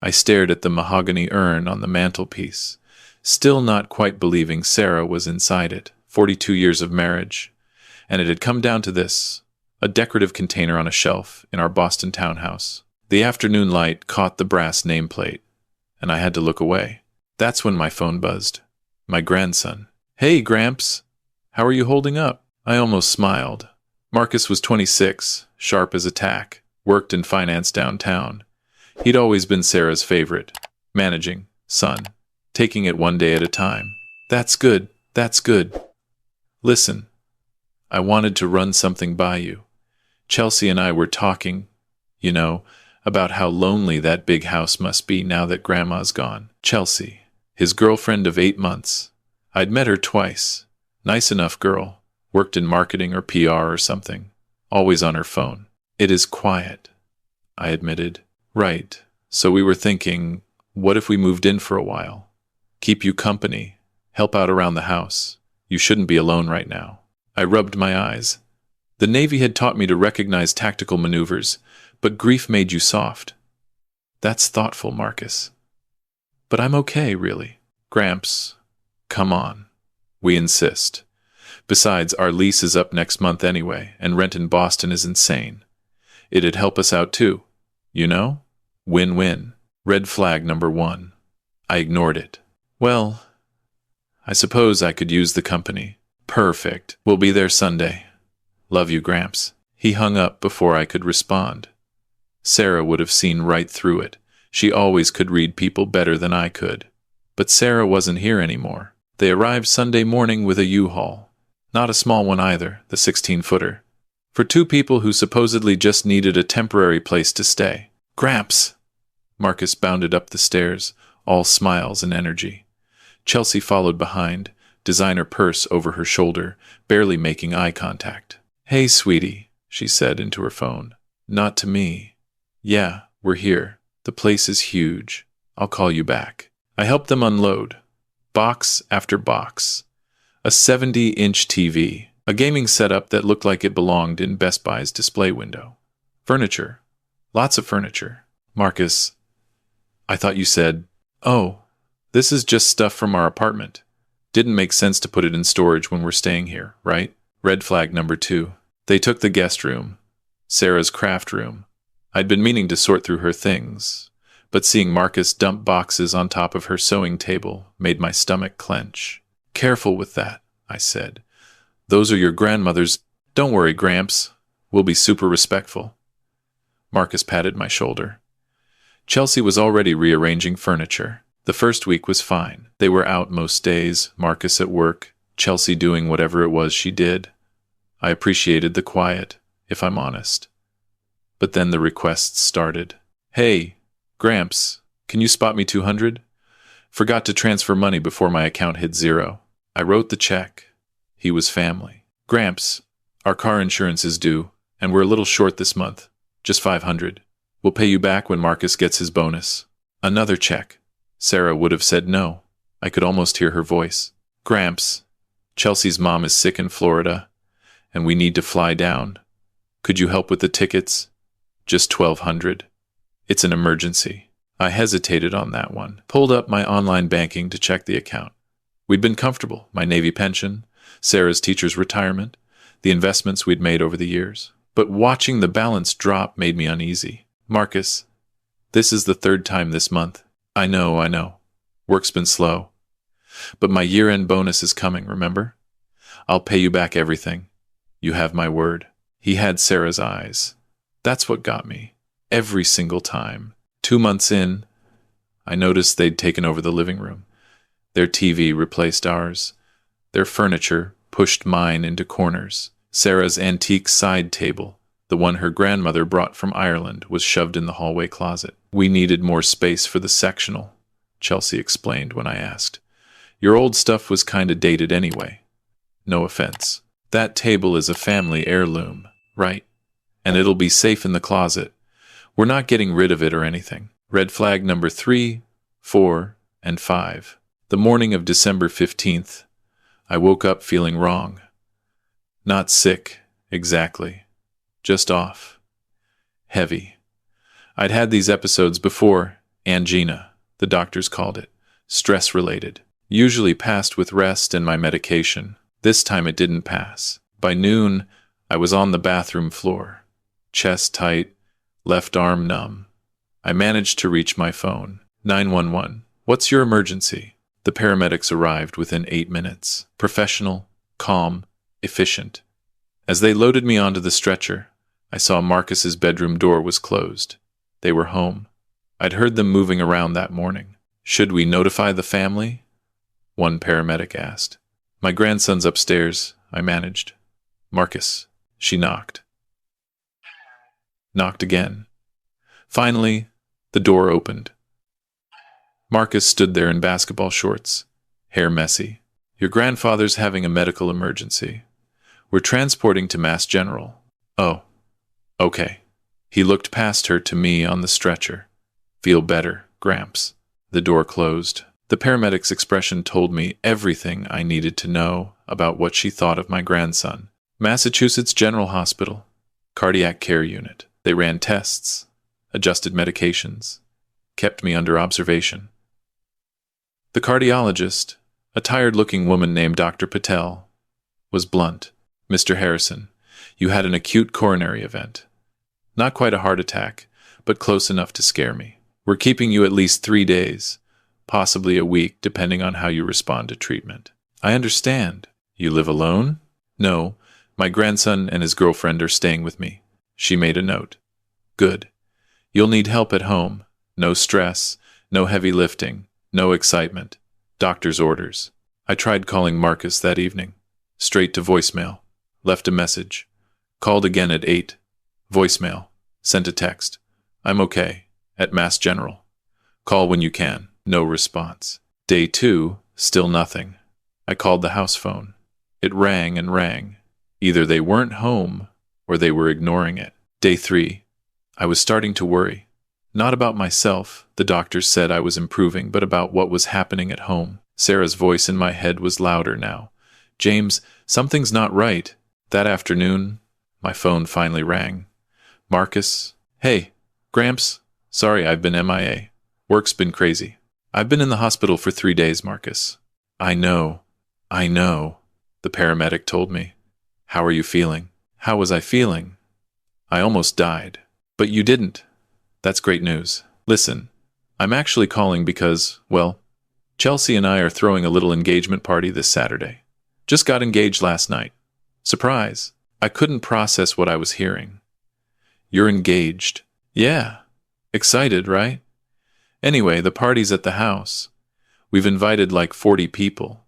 I stared at the mahogany urn on the mantelpiece, still not quite believing Sarah was inside it. 42 years of marriage. And it had come down to this, a decorative container on a shelf in our Boston townhouse. The afternoon light caught the brass nameplate, and I had to look away. That's when my phone buzzed. My grandson. "Hey, Gramps. How are you holding up?" I almost smiled. Marcus was 26, sharp as a tack, worked in finance downtown. He'd always been Sarah's favorite. Managing, son. Taking it one day at a time. That's good. That's good. Listen, I wanted to run something by you. Chelsea and I were talking, about how lonely that big house must be now that Grandma's gone. Chelsea, his girlfriend of 8 months. I'd met her twice. Nice enough girl. Worked in marketing or PR or something. Always on her phone. It is quiet, I admitted. Right. So we were thinking, what if we moved in for a while? Keep you company. Help out around the house. You shouldn't be alone right now. I rubbed my eyes. The Navy had taught me to recognize tactical maneuvers, but grief made you soft. That's thoughtful, Marcus. But I'm okay, really. Gramps, come on. We insist. Besides, our lease is up next month anyway, and rent in Boston is insane. It'd help us out too. Win-win. Red flag number 1. I ignored it. Well, I suppose I could use the company. Perfect. We'll be there Sunday. Love you, Gramps. He hung up before I could respond. Sarah would have seen right through it. She always could read people better than I could. But Sarah wasn't here anymore. They arrived Sunday morning with a U-Haul. Not a small one either, the 16-footer. For 2 people who supposedly just needed a temporary place to stay. Gramps! Marcus bounded up the stairs, all smiles and energy. Chelsea followed behind, designer purse over her shoulder, barely making eye contact. "Hey, sweetie," she said into her phone. "Not to me." "Yeah, we're here. The place is huge. I'll call you back." I helped them unload. Box after box. A 70-inch TV. A gaming setup that looked like it belonged in Best Buy's display window. Furniture. Lots of furniture. Marcus, I thought you said, "Oh, this is just stuff from our apartment. Didn't make sense to put it in storage when we're staying here, right?" Red flag number 2. They took the guest room. Sarah's craft room. I'd been meaning to sort through her things, but seeing Marcus dump boxes on top of her sewing table made my stomach clench. "Careful with that," I said. "Those are your grandmother's." "Don't worry, Gramps. We'll be super respectful." Marcus patted my shoulder. Chelsea was already rearranging furniture. The first week was fine. They were out most days, Marcus at work, Chelsea doing whatever it was she did. I appreciated the quiet, if I'm honest. But then the requests started. "Hey, Gramps, can you spot me 200? Forgot to transfer money before my account hit 0. I wrote the check. He was family. "Gramps, our car insurance is due, and we're a little short this month. Just 500. We'll pay you back when Marcus gets his bonus." Another check. Sarah would have said no. I could almost hear her voice. "Gramps, Chelsea's mom is sick in Florida, and we need to fly down. Could you help with the tickets? Just 1,200. It's an emergency." I hesitated on that one. Pulled up my online banking to check the account. We'd been comfortable. My Navy pension, Sarah's teacher's retirement, the investments we'd made over the years. But watching the balance drop made me uneasy. "Marcus, this is the 3rd time this month. I know. Work's been slow. But my year-end bonus is coming, remember? I'll pay you back everything. You have my word." He had Sarah's eyes. That's what got me. Every single time. 2 months in, I noticed they'd taken over the living room. Their TV replaced ours. Their furniture pushed mine into corners. Sarah's antique side table, the one her grandmother brought from Ireland, was shoved in the hallway closet. "We needed more space for the sectional," Chelsea explained when I asked. "Your old stuff was kinda dated anyway. No offense. That table is a family heirloom, right? And it'll be safe in the closet. We're not getting rid of it or anything." Red flag number 3, 4, and 5. The morning of December 15th, I woke up feeling wrong. Not sick, exactly. Just off. Heavy. I'd had these episodes before, Angina, the doctors called it. Stress-related. Usually passed with rest and my medication. This time it didn't pass. By noon, I was on the bathroom floor. Chest tight, left arm numb. I managed to reach my phone. 911. What's your emergency? The paramedics arrived within 8 minutes. Professional, calm, efficient. As they loaded me onto the stretcher, I saw Marcus's bedroom door was closed. They were home. I'd heard them moving around that morning. Should we notify the family? One paramedic asked. My grandson's upstairs, I managed. Marcus. She knocked. Knocked again. Finally, the door opened. Marcus stood there in basketball shorts, hair messy. Your grandfather's having a medical emergency. We're transporting to Mass General. Oh, okay. He looked past her to me on the stretcher. Feel better, Gramps. The door closed. The paramedic's expression told me everything I needed to know about what she thought of my grandson. Massachusetts General Hospital, cardiac care unit. They ran tests, adjusted medications, kept me under observation. The cardiologist, a tired-looking woman named Dr. Patel, was blunt. Mr. Harrison, you had an acute coronary event. Not quite a heart attack, but close enough to scare me. We're keeping you at least 3 days, possibly a week, depending on how you respond to treatment. I understand. You live alone? No, my grandson and his girlfriend are staying with me. She made a note. Good. You'll need help at home. No stress, no heavy lifting, no excitement. Doctor's orders. I tried calling Marcus that evening. Straight to voicemail. Left a message. Called again at 8. Voicemail. Sent a text. I'm okay. At Mass General. Call when you can. No response. Day 2, still nothing. I called the house phone. It rang and rang. Either they weren't home, or they were ignoring it. Day 3. I was starting to worry. Not about myself, the doctors said I was improving, but about what was happening at home. Sarah's voice in my head was louder now. James, something's not right. That afternoon, my phone finally rang. Marcus. Hey, Gramps. Sorry, I've been MIA. Work's been crazy. I've been in the hospital for 3 days, Marcus. I know, the paramedic told me. How are you feeling? How was I feeling? I almost died. But you didn't. That's great news. Listen, I'm actually calling because, well, Chelsea and I are throwing a little engagement party this Saturday. Just got engaged last night. Surprise. I couldn't process what I was hearing. You're engaged. Yeah. Excited, right? Anyway, the party's at the house. We've invited like 40 people.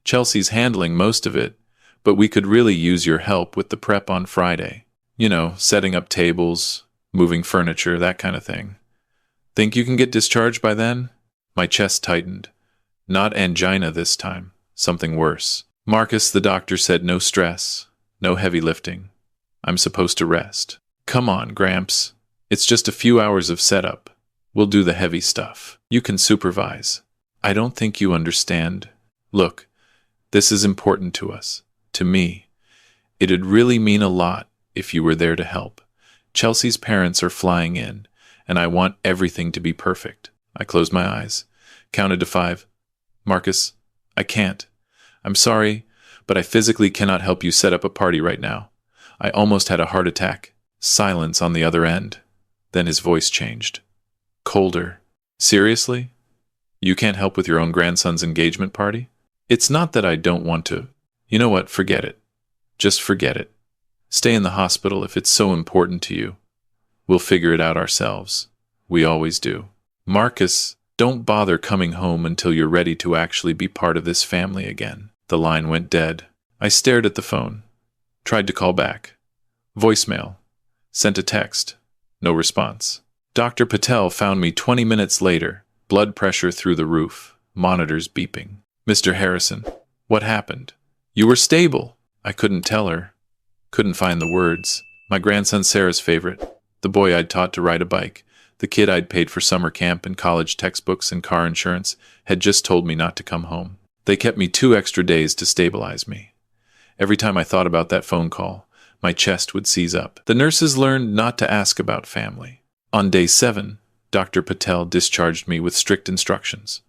Chelsea's handling most of it, but we could really use your help with the prep on Friday. You know, setting up tables, moving furniture, that kind of thing. Think you can get discharged by then? My chest tightened. Not angina this time. Something worse. Marcus, the doctor, said no stress, no heavy lifting. I'm supposed to rest. Come on, Gramps. It's just a few hours of setup. We'll do the heavy stuff. You can supervise. I don't think you understand. Look, this is important to us. To me. It'd really mean a lot if you were there to help. Chelsea's parents are flying in, and I want everything to be perfect. I closed my eyes, counted to 5. Marcus, I can't. I'm sorry, but I physically cannot help you set up a party right now. I almost had a heart attack. Silence on the other end. Then his voice changed. Colder. Seriously? You can't help with your own grandson's engagement party? It's not that I don't want to. You know what? Forget it. Just forget it. Stay in the hospital if it's so important to you. We'll figure it out ourselves. We always do. Marcus, don't bother coming home until you're ready to actually be part of this family again. The line went dead. I stared at the phone. Tried to call back. Voicemail. Sent a text. No response. Dr. Patel found me 20 minutes later, blood pressure through the roof, monitors beeping. Mr. Harrison, what happened? You were stable. I couldn't tell her. Couldn't find the words. My grandson Sarah's favorite, the boy I'd taught to ride a bike, the kid I'd paid for summer camp and college textbooks and car insurance, had just told me not to come home. They kept me 2 extra days to stabilize me. Every time I thought about that phone call, my chest would seize up. The nurses learned not to ask about family. On day 7, Dr. Patel discharged me with strict instructions.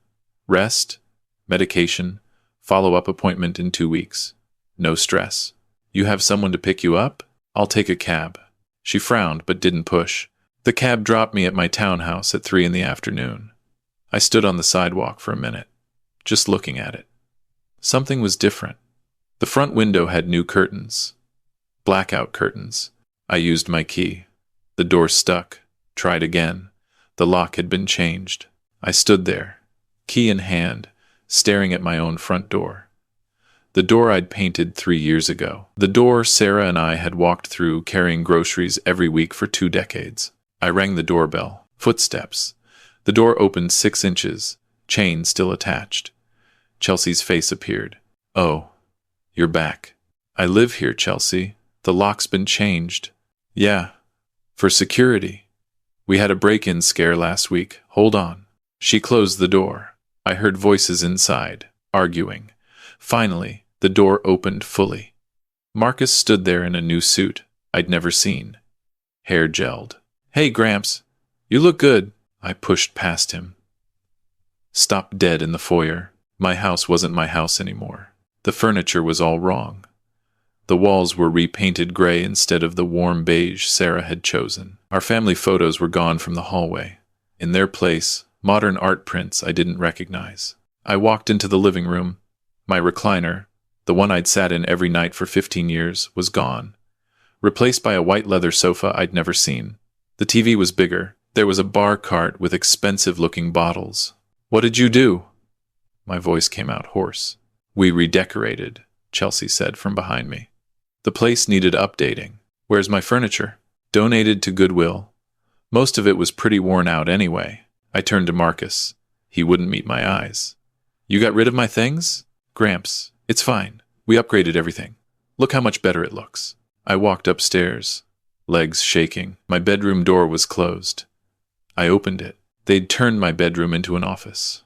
Rest, medication, follow-up appointment in 2 weeks. No stress. You have someone to pick you up? I'll take a cab. She frowned but didn't push. The cab dropped me at my townhouse at 3 in the afternoon. I stood on the sidewalk for a minute, just looking at it. Something was different. The front window had new curtains. Blackout curtains. I used my key. The door stuck. Tried again. The lock had been changed. I stood there, key in hand, staring at my own front door. The door I'd painted 3 years ago. The door Sarah and I had walked through carrying groceries every week for 2 decades. I rang the doorbell. Footsteps. The door opened 6 inches, chain still attached. Chelsea's face appeared. Oh, you're back. I live here, Chelsea. The lock's been changed. Yeah, for security. We had a break-in scare last week. Hold on. She closed the door. I heard voices inside, arguing. Finally, the door opened fully. Marcus stood there in a new suit I'd never seen. Hair gelled. Hey, Gramps. You look good. I pushed past him. Stopped dead in the foyer. My house wasn't my house anymore. The furniture was all wrong. The walls were repainted gray instead of the warm beige Sarah had chosen. Our family photos were gone from the hallway. In their place, modern art prints I didn't recognize. I walked into the living room. My recliner, the one I'd sat in every night for 15 years, was gone, replaced by a white leather sofa I'd never seen. The TV was bigger. There was a bar cart with expensive-looking bottles. What did you do? My voice came out hoarse. We redecorated, Chelsea said from behind me. The place needed updating. Where's my furniture? Donated to Goodwill. Most of it was pretty worn out anyway. I turned to Marcus. He wouldn't meet my eyes. You got rid of my things? Gramps, it's fine. We upgraded everything. Look how much better it looks. I walked upstairs, legs shaking. My bedroom door was closed. I opened it. They'd turned my bedroom into an office.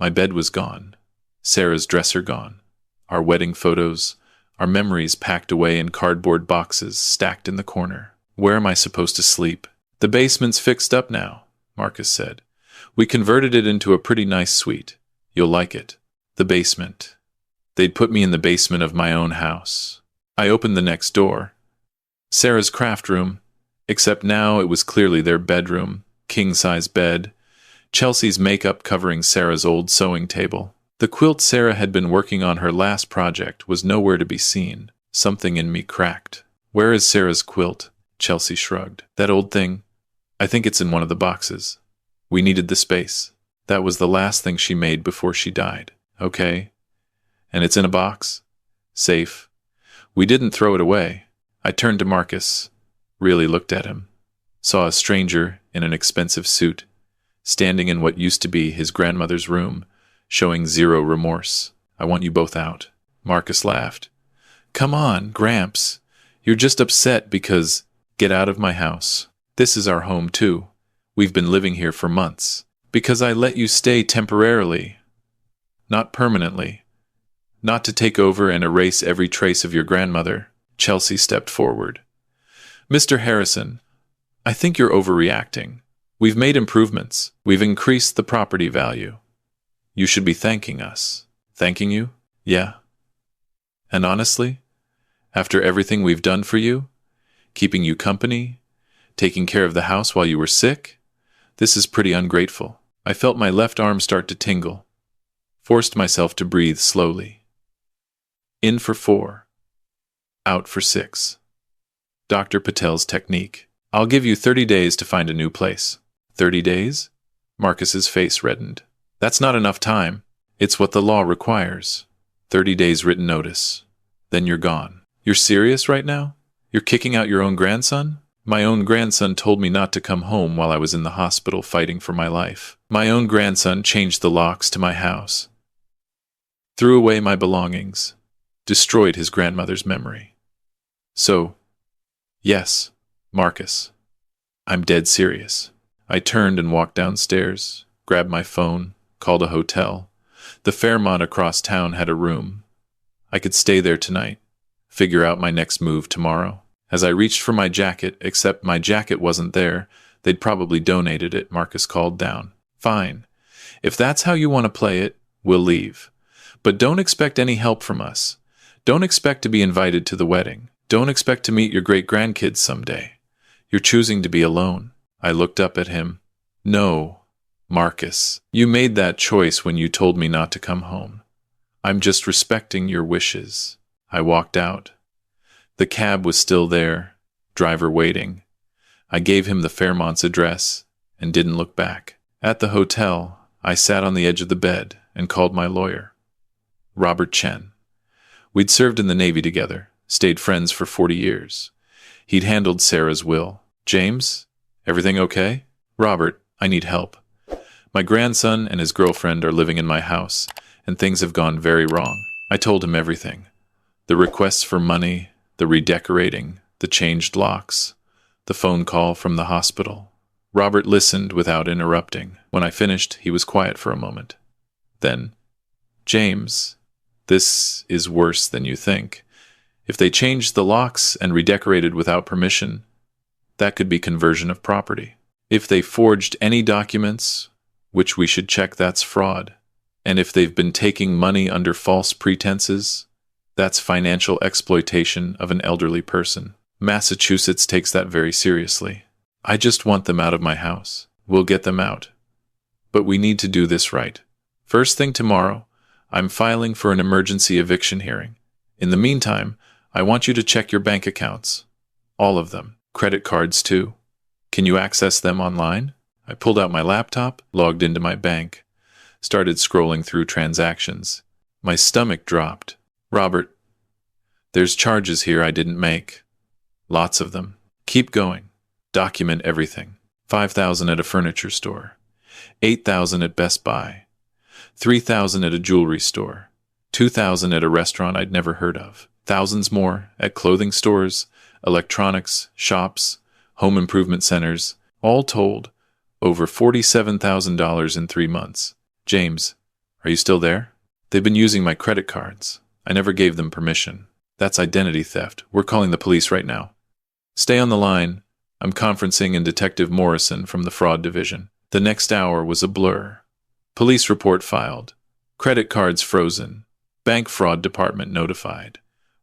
My bed was gone. Sarah's dresser gone. Our wedding photos, our memories packed away in cardboard boxes stacked in the corner. Where am I supposed to sleep? The basement's fixed up now, Marcus said. We converted it into a pretty nice suite. You'll like it. The basement. They'd put me in the basement of my own house. I opened the next door. Sarah's craft room, except now it was clearly their bedroom. King-size bed. Chelsea's makeup covering Sarah's old sewing table. The quilt Sarah had been working on her last project was nowhere to be seen. Something in me cracked. Where is Sarah's quilt? Chelsea shrugged. That old thing? I think it's in one of the boxes. We needed the space. That was the last thing she made before she died. Okay. And it's in a box? Safe. We didn't throw it away. I turned to Marcus. Really looked at him. Saw a stranger in an expensive suit, standing in what used to be his grandmother's room, showing zero remorse. I want you both out. Marcus laughed. Come on, Gramps. You're just upset because... Get out of my house. This is our home too. We've been living here for months. Because I let you stay temporarily. Not permanently. Not to take over and erase every trace of your grandmother. Chelsea stepped forward. Mr. Harrison, I think you're overreacting. We've made improvements. We've increased the property value. You should be thanking us. Thanking you? Yeah. And honestly, after everything we've done for you, keeping you company, taking care of the house while you were sick, this is pretty ungrateful. I felt my left arm start to tingle. Forced myself to breathe slowly. In for 4. Out for 6. Dr. Patel's technique. I'll give you 30 days to find a new place. 30 days? Marcus's face reddened. That's not enough time. It's what the law requires. 30 days written notice. Then you're gone. You're serious right now? You're kicking out your own grandson? My own grandson told me not to come home while I was in the hospital fighting for my life. My own grandson changed the locks to my house. Threw away my belongings. Destroyed his grandmother's memory. So, yes, Marcus, I'm dead serious. I turned and walked downstairs, grabbed my phone, called a hotel. The Fairmont across town had a room. I could stay there tonight, figure out my next move tomorrow. As I reached for my jacket, except my jacket wasn't there They'd probably donated it, Marcus called down. Fine. If that's how you want to play it, we'll leave. But don't expect any help from us. Don't expect to be invited to the wedding. Don't expect to meet your great-grandkids someday. You're choosing to be alone. I looked up at him. No, Marcus. You made that choice when you told me not to come home. I'm just respecting your wishes. I walked out. The cab was still there, driver waiting. I gave him the Fairmont's address and didn't look back. At the hotel, I sat on the edge of the bed and called my lawyer, Robert Chen. We'd served in the Navy together, stayed friends for 40 years. He'd handled Sarah's will. James, everything okay? Robert, I need help. My grandson and his girlfriend are living in my house, and things have gone very wrong. I told him everything. The requests for money, the redecorating, the changed locks, the phone call from the hospital. Robert listened without interrupting. When I finished, he was quiet for a moment. Then, James, this is worse than you think. If they changed the locks and redecorated without permission, that could be conversion of property. If they forged any documents, which we should check, that's fraud. And if they've been taking money under false pretenses, that's financial exploitation of an elderly person. Massachusetts takes that very seriously. I just want them out of my house. We'll get them out. But we need to do this right. First thing tomorrow, I'm filing for an emergency eviction hearing. In the meantime, I want you to check your bank accounts. All of them. Credit cards, too. Can you access them online? I pulled out my laptop, logged into my bank, started scrolling through transactions. My stomach dropped. Robert, there's charges here I didn't make. Lots of them. Keep going. Document everything. $5,000 at a furniture store. $8,000 at Best Buy. $3,000 at a jewelry store. $2,000 at a restaurant I'd never heard of. Thousands more at clothing stores, electronics, shops, home improvement centers. All told, over $47,000 in 3 months. James, are you still there? They've been using my credit cards. I never gave them permission. That's identity theft. We're calling the police right now. Stay on the line. I'm conferencing in Detective Morrison from the Fraud Division. The next hour was a blur. Police report filed. Credit cards frozen. Bank fraud department notified.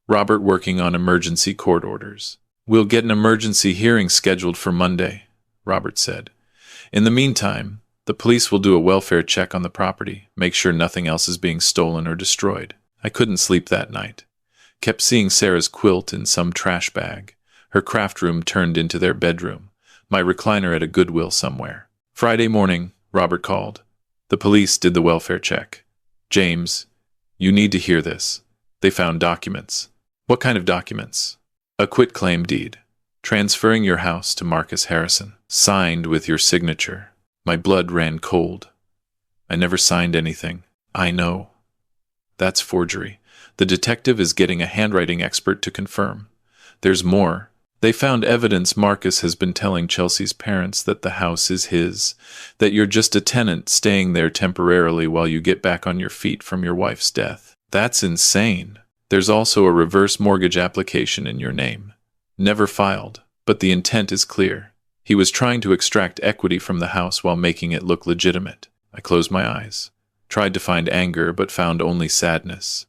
Robert working on emergency court orders. We'll get an emergency hearing scheduled for Monday, Robert said. In the meantime, the police will do a welfare check on the property, make sure nothing else is being stolen or destroyed. I couldn't sleep that night. Kept seeing Sarah's quilt in some trash bag. Her craft room turned into their bedroom. My recliner at a Goodwill somewhere. Friday morning, Robert called. The police did the welfare check. James, you need to hear this. They found documents. What kind of documents? A quitclaim deed. Transferring your house to Marcus Harrison. Signed with your signature. My blood ran cold. I never signed anything. I know. That's forgery. The detective is getting a handwriting expert to confirm. There's more. They found evidence Marcus has been telling Chelsea's parents that the house is his, that you're just a tenant staying there temporarily while you get back on your feet from your wife's death. That's insane. There's also a reverse mortgage application in your name. Never filed, but the intent is clear. He was trying to extract equity from the house while making it look legitimate. I closed my eyes. Tried to find anger, but found only sadness.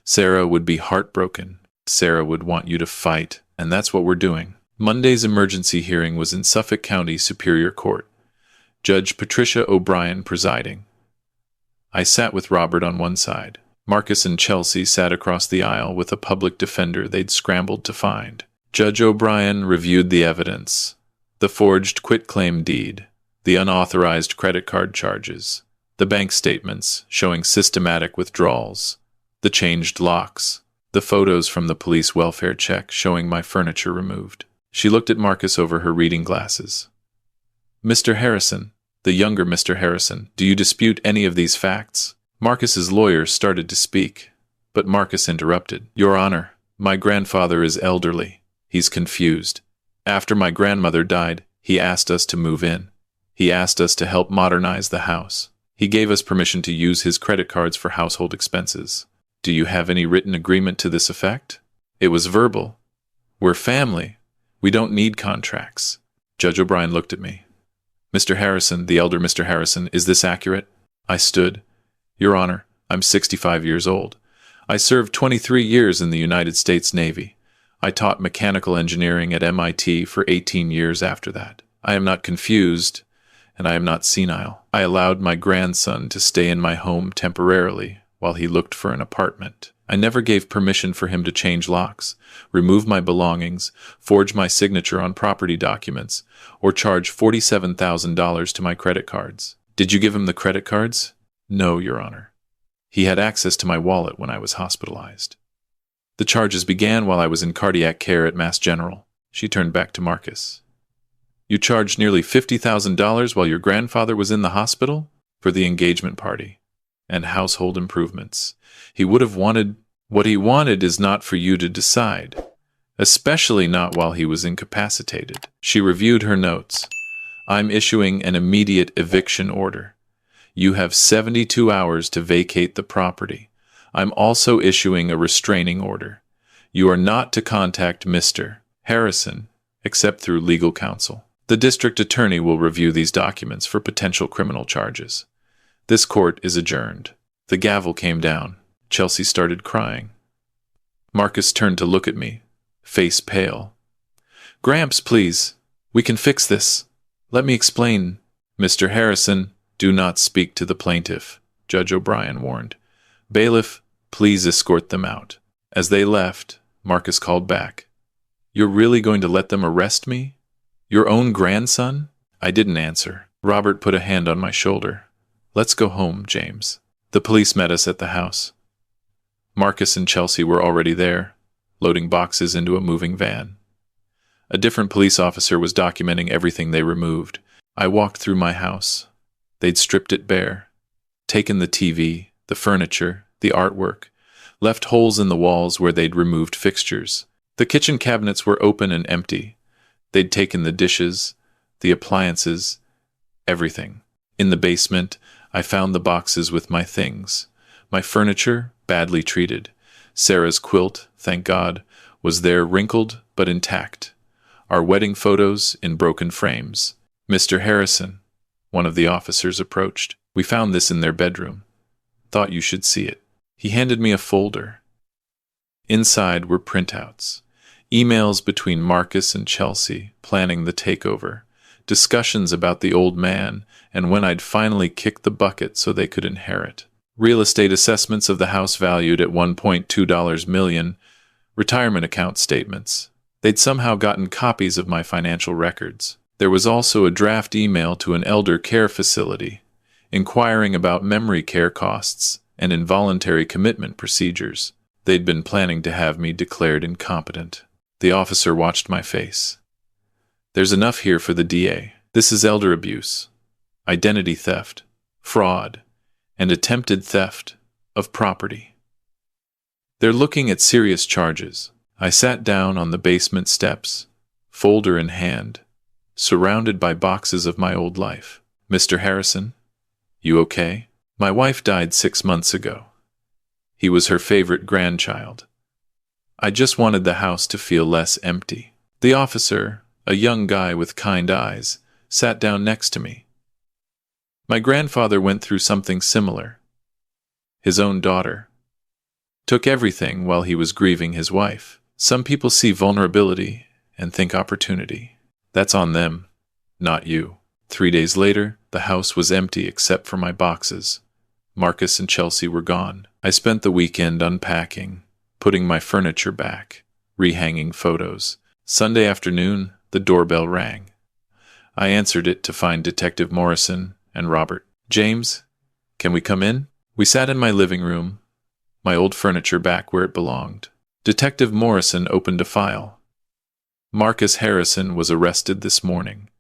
Sarah would be heartbroken. Sarah would want you to fight, and that's what we're doing. Monday's emergency hearing was in Suffolk County Superior Court. Judge Patricia O'Brien presiding. I sat with Robert on one side. Marcus and Chelsea sat across the aisle with a public defender they'd scrambled to find. Judge O'Brien reviewed the evidence. The forged quitclaim deed, the unauthorized credit card charges, the bank statements showing systematic withdrawals, the changed locks, the photos from the police welfare check showing my furniture removed. She looked at Marcus over her reading glasses. Mr. Harrison, the younger Mr. Harrison, do you dispute any of these facts? Marcus's lawyer started to speak, but Marcus interrupted. Your Honor, my grandfather is elderly. He's confused. After my grandmother died, he asked us to move in. He asked us to help modernize the house. He gave us permission to use his credit cards for household expenses. Do you have any written agreement to this effect? It was verbal. We're family. We don't need contracts. Judge O'Brien looked at me. Mr. Harrison, the elder Mr. Harrison, is this accurate? I stood. Your Honor, I'm 65 years old. I served 23 years in the United States Navy. I taught mechanical engineering at MIT for 18 years after that. I am not confused, and I am not senile. I allowed my grandson to stay in my home temporarily while he looked for an apartment. I never gave permission for him to change locks, remove my belongings, forge my signature on property documents, or charge $47,000 to my credit cards. Did you give him the credit cards? No, Your Honor. He had access to my wallet when I was hospitalized. The charges began while I was in cardiac care at Mass General. She turned back to Marcus. You charged nearly $50,000 while your grandfather was in the hospital? For the engagement party and household improvements. He would have wanted. What he wanted is not for you to decide, especially not while he was incapacitated. She reviewed her notes. I'm issuing an immediate eviction order. You have 72 hours to vacate the property. I'm also issuing a restraining order. You are not to contact Mr. Harrison except through legal counsel. The district attorney will review these documents for potential criminal charges. This court is adjourned. The gavel came down. Chelsea started crying. Marcus turned to look at me, face pale. Gramps, please. We can fix this. Let me explain. Mr. Harrison, do not speak to the plaintiff, Judge O'Brien warned. Bailiff, please escort them out. As they left, Marcus called back. You're really going to let them arrest me? Your own grandson? I didn't answer. Robert put a hand on my shoulder. Let's go home, James. The police met us at the house. Marcus and Chelsea were already there, loading boxes into a moving van. A different police officer was documenting everything they removed. I walked through my house. They'd stripped it bare, taken the TV, the furniture, the artwork, left holes in the walls where they'd removed fixtures. The kitchen cabinets were open and empty. They'd taken the dishes, the appliances, everything. In the basement, I found the boxes with my things. My furniture, badly treated. Sarah's quilt, thank God, was there, wrinkled but intact. Our wedding photos in broken frames. Mr. Harrison, one of the officers approached. We found this in their bedroom. Thought you should see it. He handed me a folder. Inside were printouts. Emails between Marcus and Chelsea, planning the takeover. Discussions about the old man, and when I'd finally kicked the bucket so they could inherit. Real estate assessments of the house valued at $1.2 million. Retirement account statements. They'd somehow gotten copies of my financial records. There was also a draft email to an elder care facility, inquiring about memory care costs and involuntary commitment procedures. They'd been planning to have me declared incompetent. The officer watched my face. There's enough here for the DA. This is elder abuse, identity theft, fraud, and attempted theft of property. They're looking at serious charges. I sat down on the basement steps, folder in hand, surrounded by boxes of my old life. Mr. Harrison, you okay? My wife died 6 months ago. He was her favorite grandchild. I just wanted the house to feel less empty. The officer, a young guy with kind eyes, sat down next to me. My grandfather went through something similar. His own daughter took everything while he was grieving his wife. Some people see vulnerability and think opportunity. That's on them, not you. 3 days later, the house was empty except for my boxes. Marcus and Chelsea were gone. I spent the weekend unpacking, putting my furniture back, rehanging photos. Sunday afternoon, the doorbell rang. I answered it to find Detective Morrison and Robert. James, can we come in? We sat in my living room, my old furniture back where it belonged. Detective Morrison opened a file. Marcus Harrison was arrested this morning.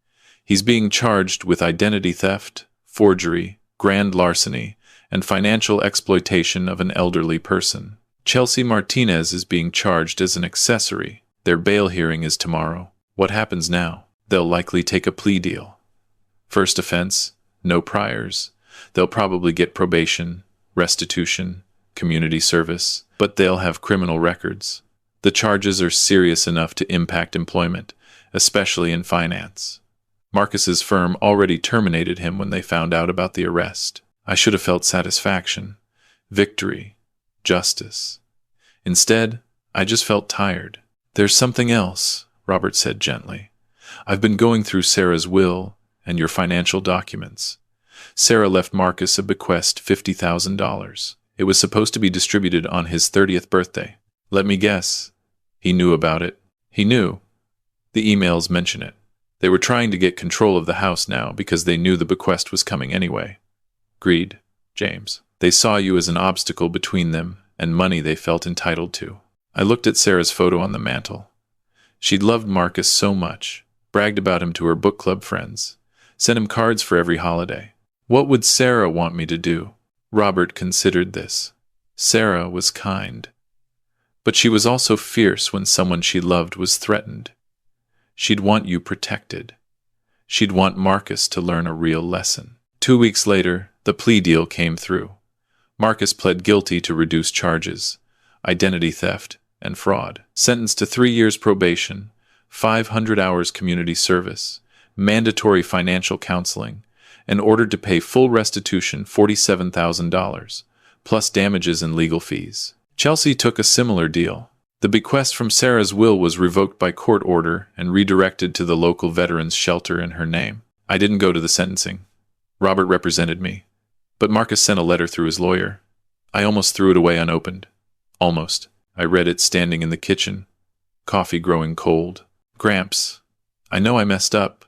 He's being charged with identity theft, forgery, grand larceny, and financial exploitation of an elderly person. Chelsea Martinez is being charged as an accessory. Their bail hearing is tomorrow. What happens now? They'll likely take a plea deal. First offense, no priors. They'll probably get probation, restitution, community service, but they'll have criminal records. The charges are serious enough to impact employment, especially in finance. Marcus's firm already terminated him when they found out about the arrest. I should have felt satisfaction, victory, justice. Instead, I just felt tired. There's something else, Robert said gently. I've been going through Sarah's will and your financial documents. Sarah left Marcus a bequest $50,000. It was supposed to be distributed on his 30th birthday. Let me guess. He knew about it. He knew. The emails mention it. They were trying to get control of the house now because they knew the bequest was coming anyway. Greed, James. They saw you as an obstacle between them and money they felt entitled to. I looked at Sarah's photo on the mantel. She'd loved Marcus so much, bragged about him to her book club friends, sent him cards for every holiday. What would Sarah want me to do? Robert considered this. Sarah was kind. But she was also fierce when someone she loved was threatened. She'd want you protected. She'd want Marcus to learn a real lesson. 2 weeks later, the plea deal came through. Marcus pled guilty to reduced charges, identity theft, and fraud. Sentenced to 3 years probation, 500 hours community service, mandatory financial counseling, and ordered to pay full restitution $47,000, plus damages and legal fees. Chelsea took a similar deal. The bequest from Sarah's will was revoked by court order and redirected to the local veterans shelter in her name. I didn't go to the sentencing. Robert represented me, but Marcus sent a letter through his lawyer. I almost threw it away unopened. Almost. I read it standing in the kitchen, coffee growing cold. Gramps, I know I messed up.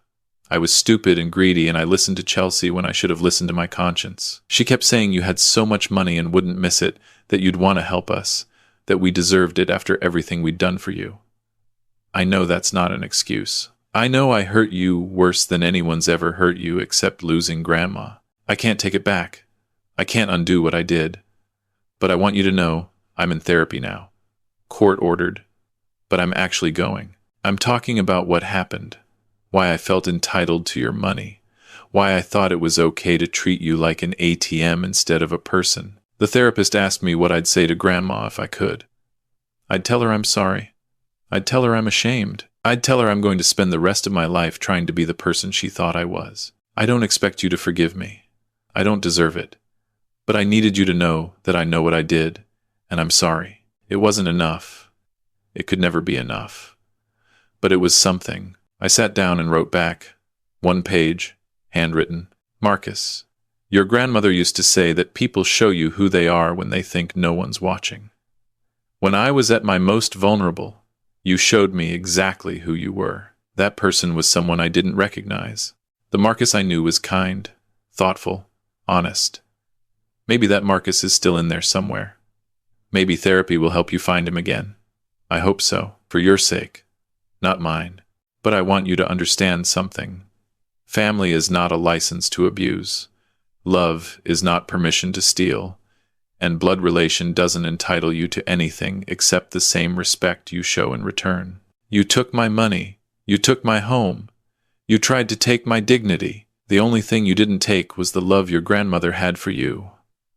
I was stupid and greedy, and I listened to Chelsea when I should have listened to my conscience. She kept saying you had so much money and wouldn't miss it, that you'd want to help us, that we deserved it after everything we'd done for you. I know that's not an excuse. I know I hurt you worse than anyone's ever hurt you except losing Grandma. I can't take it back. I can't undo what I did. But I want you to know I'm in therapy now. Court ordered. But I'm actually going. I'm talking about what happened. Why I felt entitled to your money. Why I thought it was okay to treat you like an ATM instead of a person. The therapist asked me what I'd say to Grandma if I could. I'd tell her I'm sorry. I'd tell her I'm ashamed. I'd tell her I'm going to spend the rest of my life trying to be the person she thought I was. I don't expect you to forgive me. I don't deserve it. But I needed you to know that I know what I did, and I'm sorry. It wasn't enough. It could never be enough. But it was something. I sat down and wrote back. 1 page, handwritten. Marcus, your grandmother used to say that people show you who they are when they think no one's watching. When I was at my most vulnerable, you showed me exactly who you were. That person was someone I didn't recognize. The Marcus I knew was kind, thoughtful, honest. Maybe that Marcus is still in there somewhere. Maybe therapy will help you find him again. I hope so, for your sake, not mine. But I want you to understand something. Family is not a license to abuse. Love is not permission to steal. And blood relation doesn't entitle you to anything except the same respect you show in return. You took my money. You took my home. You tried to take my dignity. The only thing you didn't take was the love your grandmother had for you.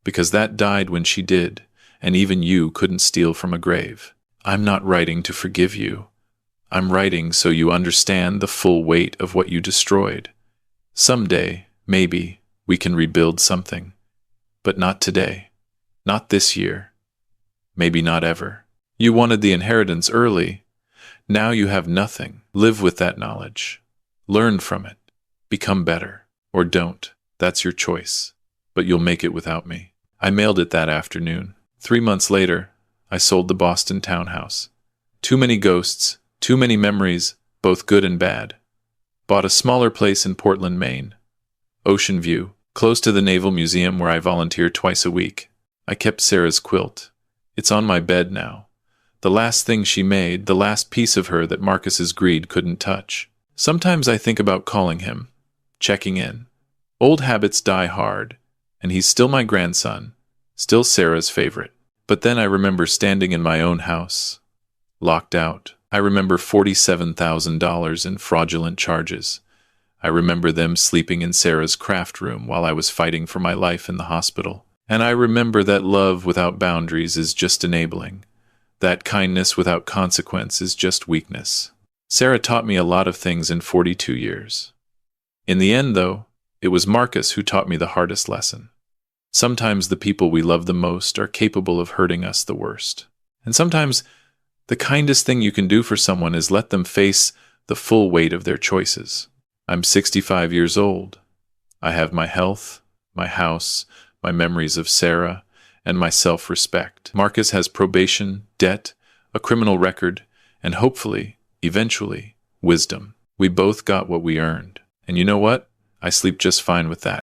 Because that died when she did, and even you couldn't steal from a grave. I'm not writing to forgive you. I'm writing so you understand the full weight of what you destroyed. Someday, maybe, we can rebuild something. But not today. Not this year. Maybe not ever. You wanted the inheritance early. Now you have nothing. Live with that knowledge. Learn from it. Become better. Or don't. That's your choice. But you'll make it without me. I mailed it that afternoon. 3 months later, I sold the Boston townhouse. Too many ghosts. Too many memories, both good and bad. Bought a smaller place in Portland, Maine. Ocean view, close to the Naval Museum where I volunteer twice a week. I kept Sarah's quilt. It's on my bed now. The last thing she made, the last piece of her that Marcus's greed couldn't touch. Sometimes I think about calling him, checking in. Old habits die hard, and he's still my grandson, still Sarah's favorite. But then I remember standing in my own house, locked out. I remember $47,000 in fraudulent charges. I remember them sleeping in Sarah's craft room while I was fighting for my life in the hospital. And I remember that love without boundaries is just enabling. That kindness without consequence is just weakness. Sarah taught me a lot of things in 42 years. In the end, though, it was Marcus who taught me the hardest lesson. Sometimes the people we love the most are capable of hurting us the worst. And sometimes the kindest thing you can do for someone is let them face the full weight of their choices. I'm 65 years old. I have my health, my house, my memories of Sarah, and my self-respect. Marcus has probation, debt, a criminal record, and hopefully, eventually, wisdom. We both got what we earned. And you know what? I sleep just fine with that.